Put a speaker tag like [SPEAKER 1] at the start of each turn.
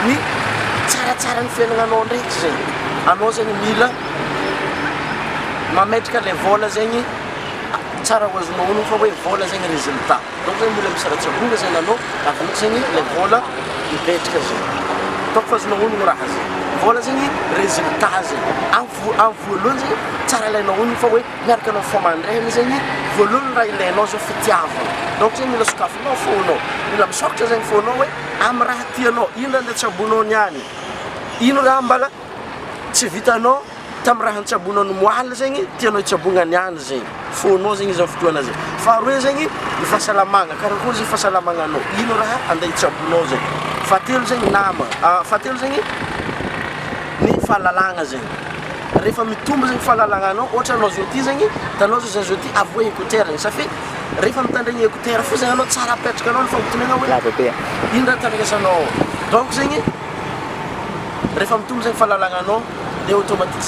[SPEAKER 1] ny tsaratsara ny fiainagnanao ndraiky zegny anao zegny mila mametraka le vola zegny tsara ho azonao ono fa hoe vola zegny résultat donc zegny mila misy ratsabonga zegny anao avy zegny le vola mipetraka zegny donc fa azonao ono raha zegny vola zegny résultat zegny amin'ny voalohany zegny tsara ilainao ono fa hoe miaraka anao fomandrehana zegny voalohany raha ilainao zao fitiavana donc zegny mila sokafinao fonao mila misokatra zegny fonao hoe amin'ny raha tianao ino raha an-tsabonao niany ino raha mbala tsy vitanao tamin'ny raha an-tsabonao nomoaly zegny tianao hitsabonga niany zegny fonao zegny izy amin'ny fotoana zegny faharoe zegny ny fahasalamagna karakory zegny fahasalamananao ino raha andeha hitsabonao zegny fahatelo zegny nama fahatelo zegny ny fahalalagna zegny rehefa mitombo zegny fahalalagnanao ohatra anao zao ty zegny tanao zao ty avoe écouteur zegny safy rehefa mitandregny écouteur fo zegny anao tsara apetraka anao ny fampitonegna hoe ino raha tandresanao donc zegny rehefa mitombo zegny fahalalanganao dia automatique